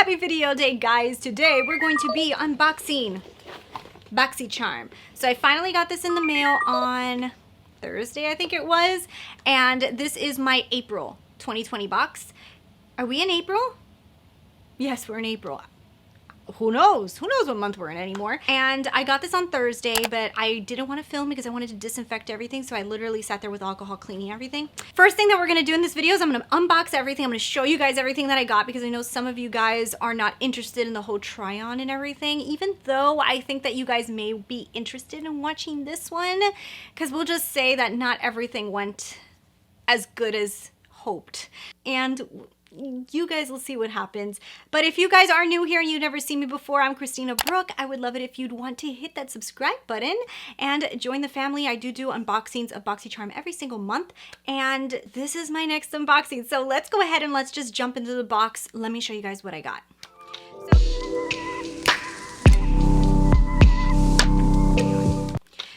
Happy video day, guys. Today we're going to be unboxing Boxycharm. So I finally got this in the mail on Thursday, I think it was, and this is my April 2020 box. Are we in April? Yes, we're in April. Who knows? Who knows what month we're in anymore? And I got this on Thursday, but I didn't want to film because I wanted to disinfect everything, so I literally sat there with alcohol cleaning everything. First thing that we're going to do in this video is I'm going to unbox everything. I'm going to show you guys everything that I got because I know some of you guys are not interested in the whole try-on and everything, even though I think that you guys may be interested in watching this one, because we'll just say that not everything went as good as hoped. And you guys will see what happens. But if you guys are new here and you've never seen me before, I'm Christina Brooke. I would love it if you'd want to hit that subscribe button and join the family. I do unboxings of Boxycharm every single month, and this is my next unboxing. So let's go ahead and let's just jump into the box. Let me show you guys what I got.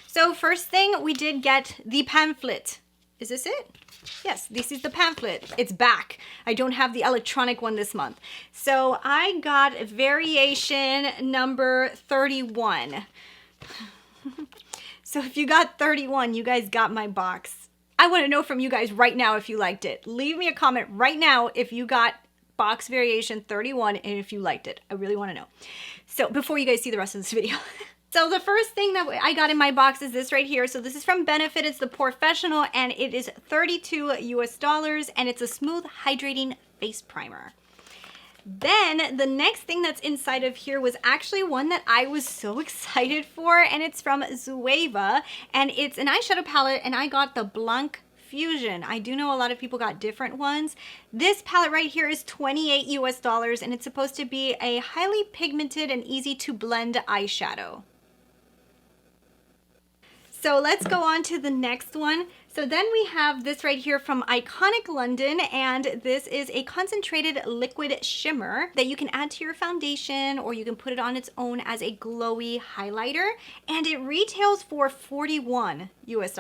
So first thing, we did get the pamphlet. Is this it? Yes, this is the pamphlet. It's back. I don't have the electronic one this month. So I got variation number 31. So if you got 31, you guys got my box. I want to know from you guys right now if you liked it. Leave me a comment right now if you got box variation 31 and if you liked it. I really want to know. So before you guys see the rest of this video. So the first thing that I got in my box is this right here. So this is from Benefit. It's the Porefessional, and it is $32 US, and it's a smooth hydrating face primer. Then the next thing that's inside of here was actually one that I was so excited for, and it's from Zoeva, and it's an eyeshadow palette, and I got the Blanc Fusion. I do know a lot of people got different ones. This palette right here is $28 US, and it's supposed to be a highly pigmented and easy to blend eyeshadow. So let's go on to the next one. So then we have this right here from Iconic London, and this is a concentrated liquid shimmer that you can add to your foundation, or you can put it on its own as a glowy highlighter, and it retails for $41 US.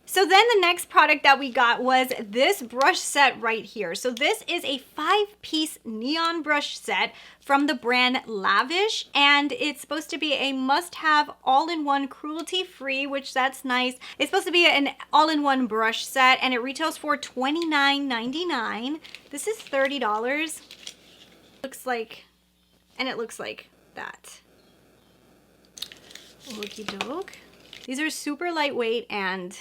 So then the next product that we got was this brush set right here. So this is a 5-piece neon brush set from the brand Lavish, and it's supposed to be a must-have all-in-one cruelty-free, which that's nice. It's supposed to be an all-in-one brush set, and it retails for $29.99. This is $30. Looks like, and it looks like that. Okie doke. These are super lightweight, and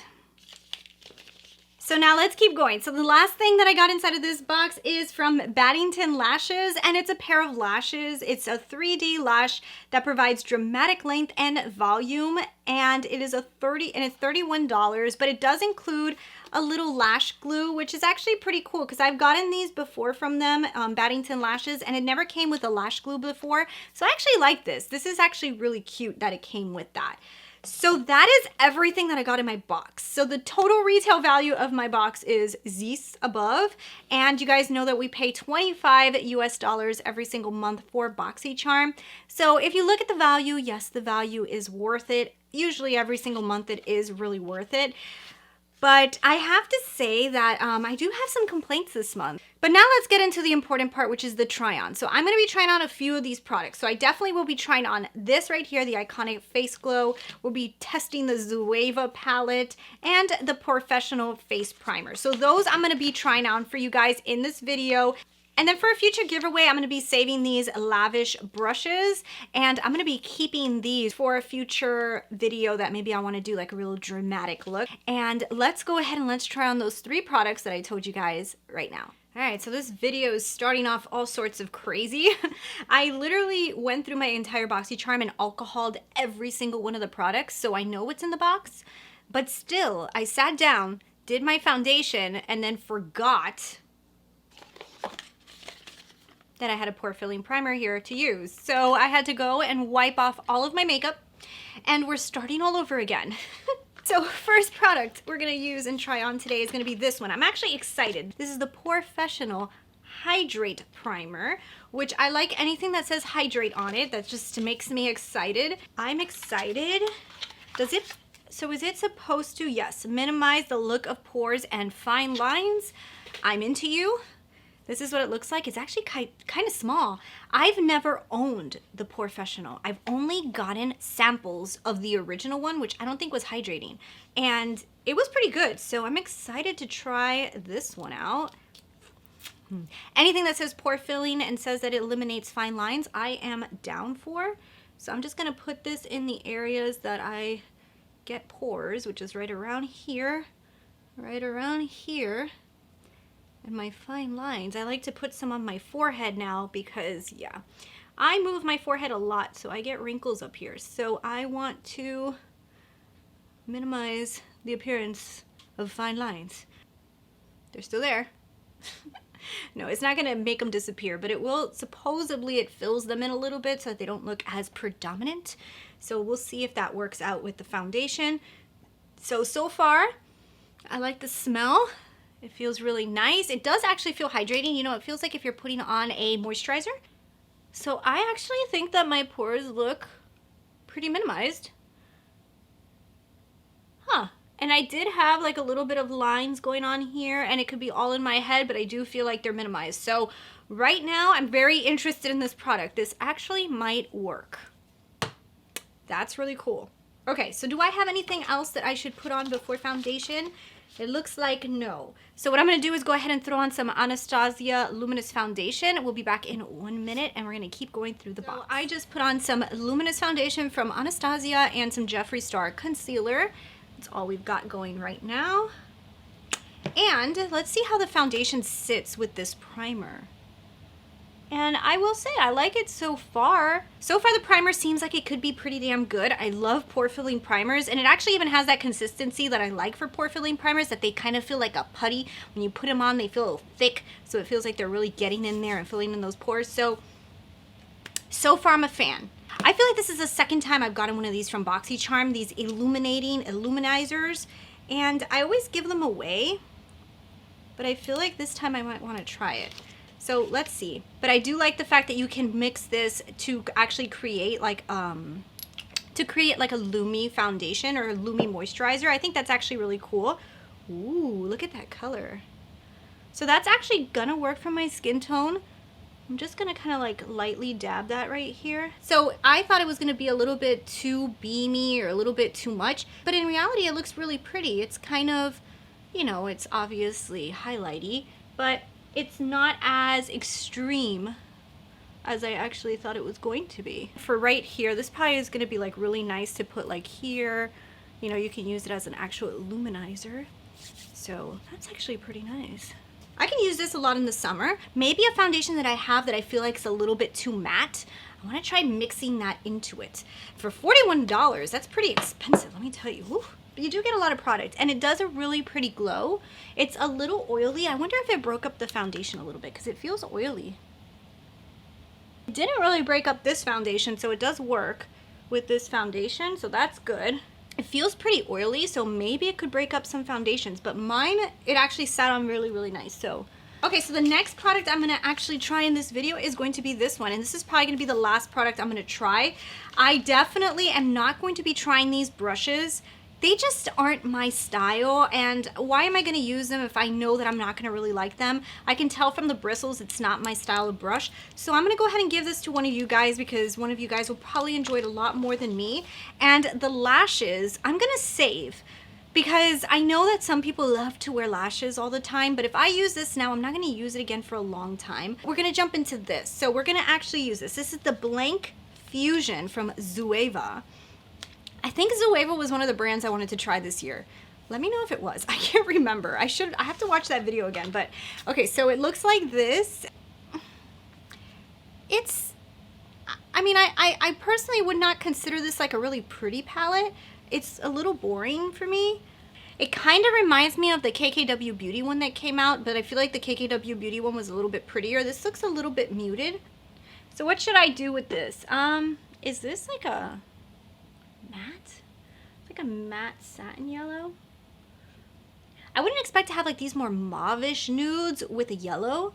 so now let's keep going. So the last thing that I got inside of this box is from Battington Lashes, and it's a pair of lashes. It's a 3D lash that provides dramatic length and volume, and it is it's $31, but it does include a little lash glue, which is actually pretty cool because I've gotten these before from them, Battington Lashes, and it never came with a lash glue before. So I actually like this. This is actually really cute that it came with that. So that is everything that I got in my box. So the total retail value of my box is this above, and you guys know that we pay $25 US every single month for Boxycharm. So if you look at the value, yes, the value is worth it. Usually every single month it is really worth it. But I have to say that I do have some complaints this month. But now let's get into the important part, which is the try-on. So I'm going to be trying on a few of these products. So I definitely will be trying on this right here, the Iconic Face Glow. We'll be testing the Zoeva palette and the Porefessional face primer. So those I'm going to be trying on for you guys in this video. And then for a future giveaway, I'm going to be saving these Lavish brushes, and I'm going to be keeping these for a future video that maybe I want to do like a real dramatic look. And let's go ahead and let's try on those 3 products that I told you guys right now. All right, so this video is starting off all sorts of crazy. I literally went through my entire Boxycharm and alcoholed every single one of the products, so I know what's in the box. But still, I sat down, did my foundation, and then forgot that I had a pore filling primer here to use. So I had to go and wipe off all of my makeup, and we're starting all over again. So first product we're gonna use and try on today is gonna be this one. I'm actually excited. This is the Porefessional Hydrate Primer, which I like anything that says hydrate on it. That just makes me excited. I'm excited. So is it supposed to, yes, minimize the look of pores and fine lines? I'm into you. This is what it looks like. It's actually kind of small. I've never owned the Porefessional. I've only gotten samples of the original one, which I don't think was hydrating. And it was pretty good. So I'm excited to try this one out. Anything that says pore filling and says that it eliminates fine lines, I am down for. So I'm just gonna put this in the areas that I get pores, which is right around here, and my fine lines. I like to put some on my forehead now because, yeah, I move my forehead a lot, so I get wrinkles up here. So I want to minimize the appearance of fine lines. They're still there. No, it's not gonna make them disappear, but it will, supposedly it fills them in a little bit so that they don't look as predominant. So we'll see if that works out with the foundation. So far, I like the smell. It feels really nice. It does actually feel hydrating. You know, it feels like if you're putting on a moisturizer. So I actually think that my pores look pretty minimized. Huh. And I did have like a little bit of lines going on here, and it could be all in my head, but I do feel like they're minimized. So right now I'm very interested in this product. This actually might work. That's really cool. Okay, so do I have anything else that I should put on before foundation? It looks like no. So what I'm gonna do is go ahead and throw on some Anastasia Luminous foundation. We'll be back in 1 minute, and we're gonna keep going through the box. I just put on some Luminous foundation from Anastasia and some Jeffree Star concealer. That's all we've got going right now. And let's see how the foundation sits with this primer. And I will say, I like it so far. So far the primer seems like it could be pretty damn good. I love pore filling primers, and it actually even has that consistency that I like for pore filling primers, that they kind of feel like a putty. When you put them on, they feel a little thick, so it feels like they're really getting in there and filling in those pores. So far I'm a fan. I feel like this is the second time I've gotten one of these from Boxycharm, these illuminating illuminizers, and I always give them away, but I feel like this time I might want to try it. So let's see. But I do like the fact that you can mix this to actually create like a Lumi foundation or a Lumi moisturizer. I think that's actually really cool. Ooh, look at that color. So that's actually gonna work for my skin tone. I'm just gonna kind of like lightly dab that right here. So I thought it was gonna be a little bit too beamy or a little bit too much, but in reality it looks really pretty. It's kind of, you know, it's obviously highlighty, but it's not as extreme as I actually thought it was going to be. For right here, this probably is gonna be like really nice to put like here. You know, you can use it as an actual illuminizer. So that's actually pretty nice. I can use this a lot in the summer. Maybe a foundation that I have that I feel like is a little bit too matte, I wanna try mixing that into it. For $41, that's pretty expensive, let me tell you. Whew. But you do get a lot of product, and it does a really pretty glow. It's a little oily. I wonder if it broke up the foundation a little bit, because it feels oily. It didn't really break up this foundation, so it does work with this foundation, so that's good. It feels pretty oily, so maybe it could break up some foundations, but mine, it actually sat on really, really nice. So, okay, so the next product I'm gonna actually try in this video is going to be this one, and this is probably gonna be the last product I'm gonna try. I definitely am not going to be trying these brushes. They just aren't my style, and why am I gonna use them if I know that I'm not gonna really like them? I can tell from the bristles it's not my style of brush. So I'm gonna go ahead and give this to one of you guys, because one of you guys will probably enjoy it a lot more than me. And the lashes, I'm gonna save, because I know that some people love to wear lashes all the time, but if I use this now, I'm not gonna use it again for a long time. We're gonna jump into this. So we're gonna actually use this. This is the Blanc Fusion from Zoeva. I think Zoeva was one of the brands I wanted to try this year. Let me know if it was. I can't remember. I have to watch that video again. But okay, so it looks like this. I mean, I personally would not consider this like a really pretty palette. It's a little boring for me. It kind of reminds me of the KKW Beauty one that came out, but I feel like the KKW Beauty one was a little bit prettier. This looks a little bit muted. So what should I do with this? Is this like a matte? It's like a matte satin yellow. I wouldn't expect to have like these more mauvish nudes with a yellow.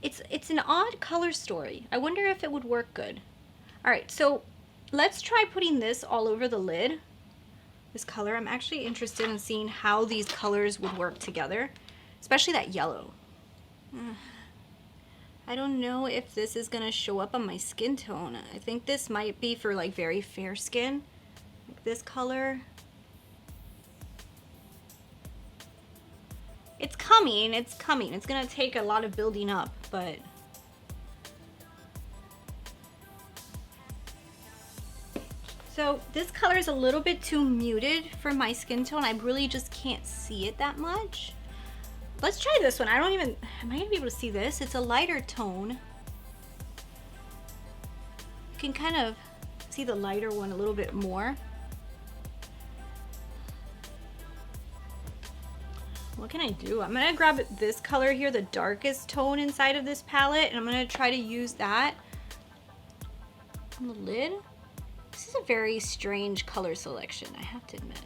It's an odd color story. I wonder if it would work good. All right, so let's try putting this all over the lid. This color, I'm actually interested in seeing how these colors would work together, especially that yellow. I don't know if this is gonna show up on my skin tone. I think this might be for like very fair skin, like this color. It's coming, it's coming. It's gonna take a lot of building up, but so this color is a little bit too muted for my skin tone. I really just can't see it that much. Let's try this one. Am I gonna be able to see this? It's a lighter tone. You can kind of see the lighter one a little bit more. What can I do? I'm gonna grab this color here, the darkest tone inside of this palette, and I'm gonna try to use that on the lid. This is a very strange color selection, I have to admit.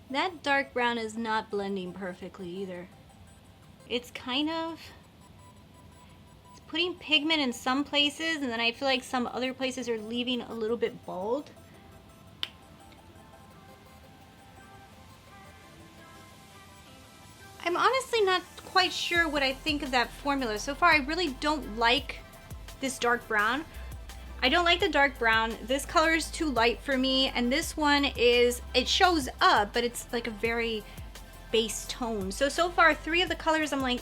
That dark brown is not blending perfectly either. It's putting pigment in some places, and then I feel like some other places are leaving a little bit bold. I'm honestly not quite sure what I think of that formula. So far, I really don't like this dark brown. I don't like the dark brown. This color is too light for me, and this one it shows up, but it's like a very base tone. So far, 3 of the colors I'm like,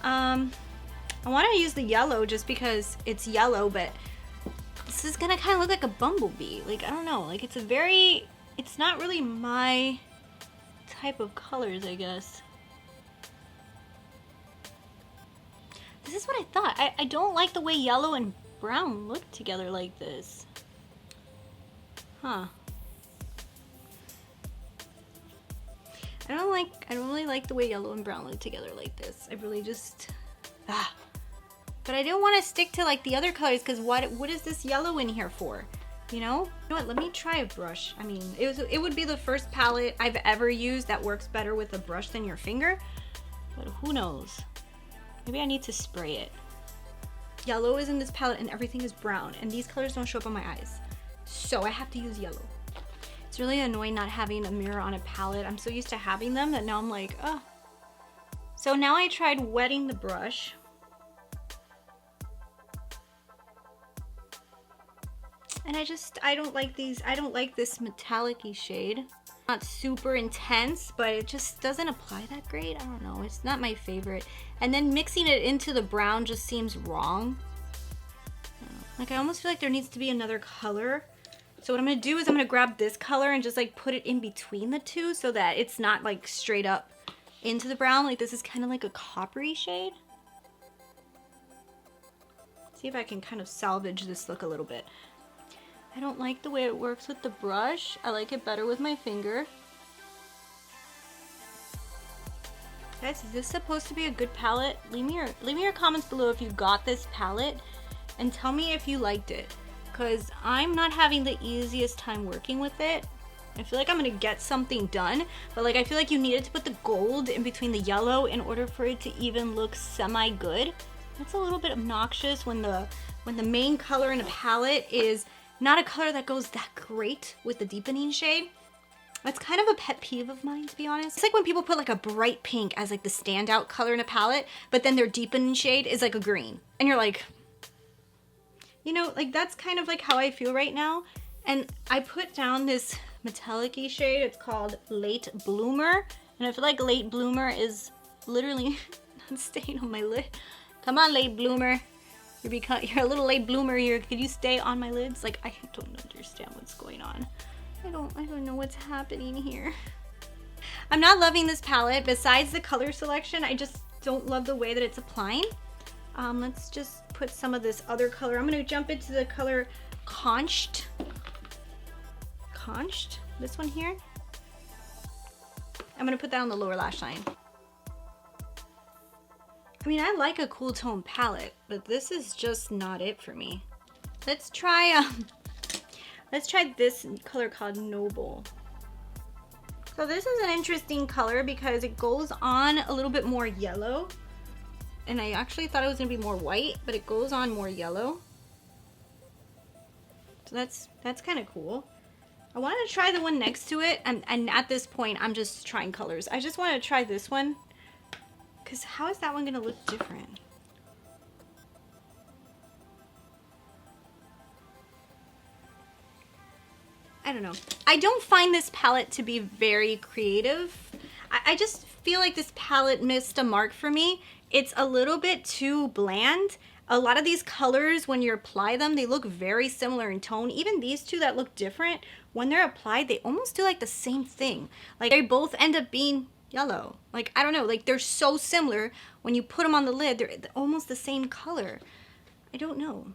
I want to use the yellow just because it's yellow, but this is gonna kind of look like a bumblebee. Like, I don't know, like it's not really my type of colors, I guess. This is what I thought. I don't like the way yellow and brown look together like this. Huh. I don't really like the way yellow and brown look together like this. I really just, But I didn't want to stick to like the other colors, because what is this yellow in here for? You know? You know what, let me try a brush. I mean, it would be the first palette I've ever used that works better with a brush than your finger. But who knows? Maybe I need to spray it. Yellow is in this palette and everything is brown, and these colors don't show up on my eyes. So I have to use yellow. It's really annoying not having a mirror on a palette. I'm so used to having them that now I'm like, oh. So now I tried wetting the brush. And I don't like these. I don't like this metallic-y shade. Not super intense, but it just doesn't apply that great. I don't know, it's not my favorite. And then mixing it into the brown just seems wrong. Like, I almost feel like there needs to be another color. So what I'm gonna do is I'm gonna grab this color and just like put it in between the two so that it's not like straight up into the brown. Like, this is kind of like a coppery shade. See if I can kind of salvage this look a little bit. I don't like the way it works with the brush. I like it better with my finger. Guys, is this supposed to be a good palette? Leave me your comments below if you got this palette and tell me if you liked it, because I'm not having the easiest time working with it. I feel like I'm gonna get something done, but like I feel like you needed to put the gold in between the yellow in order for it to even look semi-good. That's a little bit obnoxious when the main color in a palette is not a color that goes that great with the deepening shade. That's kind of a pet peeve of mine, to be honest. It's like when people put like a bright pink as like the standout color in a palette, but then their deepening shade is like a green. And you're like, you know, like that's kind of like how I feel right now. And I put down this metallic-y shade. It's called Late Bloomer. And I feel like Late Bloomer is literally not staying on my lid. Come on, Late Bloomer. You're a little late bloomer here. Could you stay on my lids? Like, I don't understand what's going on. I don't know what's happening here. I'm not loving this palette. Besides the color selection, I just don't love the way that it's applying. Let's just put some of this other color. I'm gonna jump into the color Conched. Conched, this one here. I'm gonna put that on the lower lash line. I mean, I like a cool tone palette, but this is just not it for me. Let's try this color called Noble. So this is an interesting color because it goes on a little bit more yellow. and I actually thought it was gonna be more white, but it goes on more yellow. So that's kind of cool. I wanted to try the one next to it, and at this point, I'm just trying colors. I just want to try this one, because how is that one gonna look different? I don't know. I don't find this palette to be very creative. I just feel like this palette missed a mark for me. It's a little bit too bland. A lot of these colors, when you apply them, they look very similar in tone. Even these two that look different, when they're applied, they almost do like the same thing. Like they both end up being yellow. Like, I don't know, like they're so similar. When you put them on the lid, they're almost the same color. I don't know.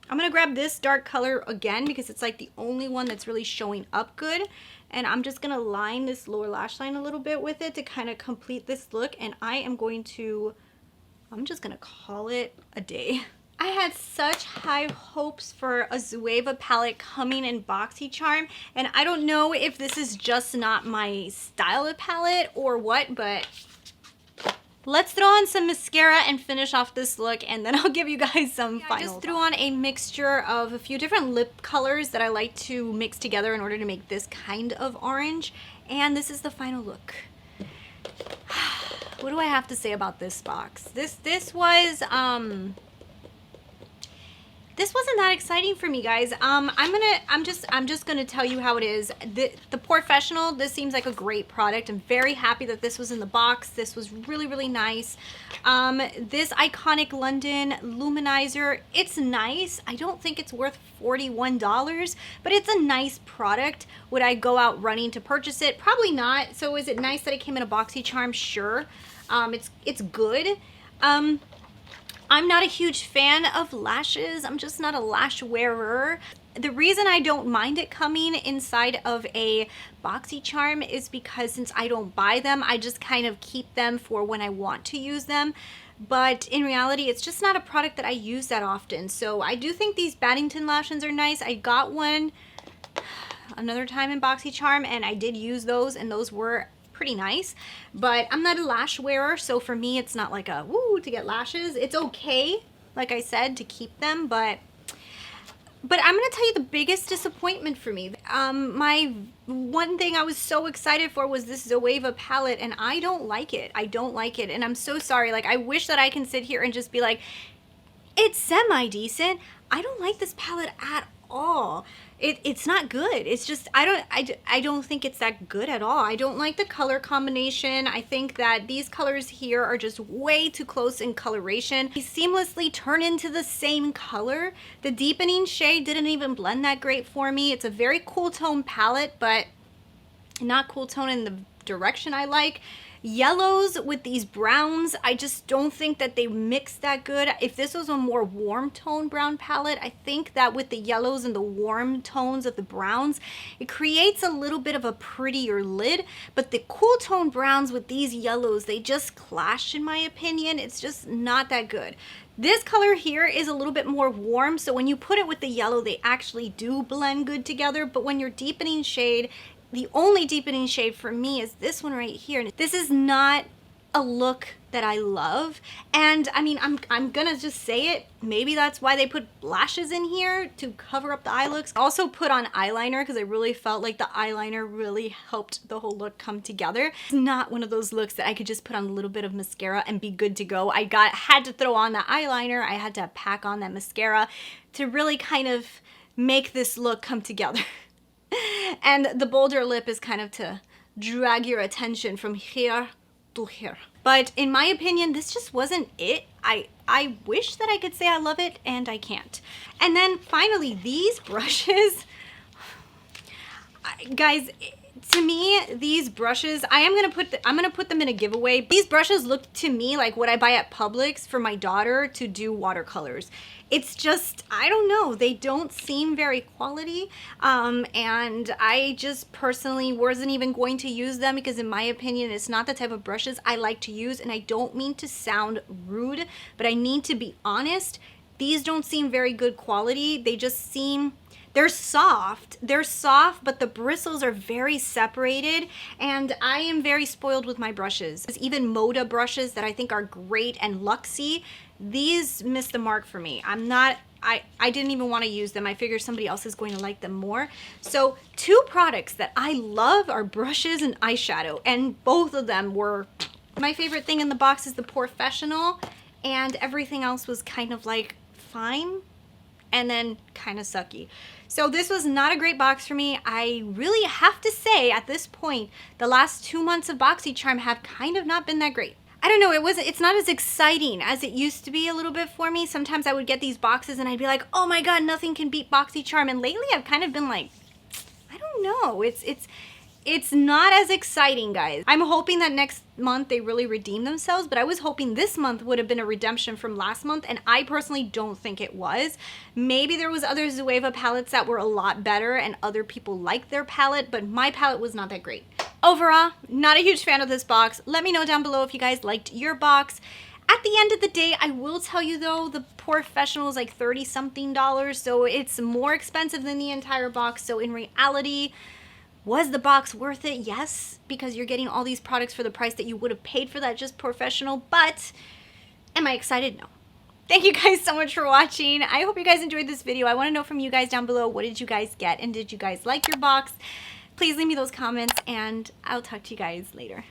I'm gonna grab this dark color again because it's like the only one that's really showing up good. And I'm just gonna line this lower lash line a little bit with it to kind of complete this look. And I'm just gonna call it a day. I had such high hopes for a Zoeva palette coming in Boxycharm, and I don't know if this is just not my style of palette or what, but let's throw on some mascara and finish off this look, and then I'll give you guys some final. I just threw on a mixture of a few different lip colors that I like to mix together in order to make this kind of orange, and this is the final look. What do I have to say about this box? This wasn't that exciting for me, guys. I'm just gonna tell you how it is. The Porefessional, this seems like a great product. I'm very happy that this was in the box. This was really, really nice. This Iconic London Luminizer, it's nice. I don't think it's worth $41, but it's a nice product. Would I go out running to purchase it? Probably not. So is it nice that it came in a Boxycharm? Sure. It's good. I'm not a huge fan of lashes. I'm just not a lash wearer. The reason I don't mind it coming inside of a Boxycharm is because since I don't buy them, I just kind of keep them for when I want to use them. But in reality, it's just not a product that I use that often. So I do think these Battington Lashes are nice. I got one another time in Boxycharm, and I did use those, and those were pretty nice, but I'm not a lash wearer, so for me it's not like a woo to get lashes. It's okay, like I said, to keep them, but I'm gonna tell you the biggest disappointment for me. My one thing I was so excited for was this Zoeva palette, and I don't like it. I don't like it, and I'm so sorry. Like, I wish that I can sit here and just be like, it's semi-decent. I don't like this palette at all. It's not good. It's just, I don't think it's that good at all. I don't like the color combination. I think that these colors here are just way too close in coloration. They seamlessly turn into the same color. The deepening shade didn't even blend that great for me. It's a very cool tone palette, but not cool tone in the direction I like. Yellows with these browns, I just don't think that they mix that good. If this was a more warm tone brown palette, I think that with the yellows and the warm tones of the browns, it creates a little bit of a prettier lid. But the cool tone browns with these yellows, they just clash in my opinion. It's just not that good. This color here is a little bit more warm, so when you put it with the yellow, they actually do blend good together. But when you're deepening shade, the only deepening shade for me is this one right here. This is not a look that I love. And I mean, I'm gonna just say it. Maybe that's why they put lashes in here to cover up the eye looks. I also put on eyeliner because I really felt like the eyeliner really helped the whole look come together. It's not one of those looks that I could just put on a little bit of mascara and be good to go. I had to throw on the eyeliner. I had to pack on that mascara to really kind of make this look come together. And the bolder lip is kind of to drag your attention from here to here. But in my opinion, this just wasn't it. I wish that I could say I love it, and I can't. And then finally, these brushes. Guys, to me, these brushes, I'm gonna put them in a giveaway. These brushes look to me like what I buy at Publix for my daughter to do watercolors. It's just, I don't know, they don't seem very quality, and I just personally wasn't even going to use them because in my opinion, it's not the type of brushes I like to use. And I don't mean to sound rude, but I need to be honest. These don't seem very good quality. They They're soft, but the bristles are very separated, and I am very spoiled with my brushes. Even Moda brushes that I think are great and luxy, these missed the mark for me. I didn't even want to use them. I figured somebody else is going to like them more. So 2 products that I love are brushes and eyeshadow, and both of them were, my favorite thing in the box is the Porefessional, and everything else was kind of like fine and then kind of sucky. So this was not a great box for me. I really have to say at this point, the last 2 months of Boxycharm have kind of not been that great. I don't know, it's not as exciting as it used to be a little bit for me. Sometimes I would get these boxes and I'd be like, oh my God, nothing can beat Boxycharm. And lately I've kind of been like, I don't know, it's not as exciting, guys. I'm hoping that next month they really redeem themselves, but I was hoping this month would have been a redemption from last month, and I personally don't think it was. Maybe there was other Zoeva palettes that were a lot better and other people liked their palette, but my palette was not that great. Overall, not a huge fan of this box. Let me know down below if you guys liked your box. At the end of the day, I will tell you though, the Porefessional is like 30 something dollars, so it's more expensive than the entire box. So in reality, was the box worth it? Yes, because you're getting all these products for the price that you would have paid for that just Porefessional, but am I excited? No. Thank you guys so much for watching. I hope you guys enjoyed this video. I want to know from you guys down below, what did you guys get, and did you guys like your box? Please leave me those comments, and I'll talk to you guys later.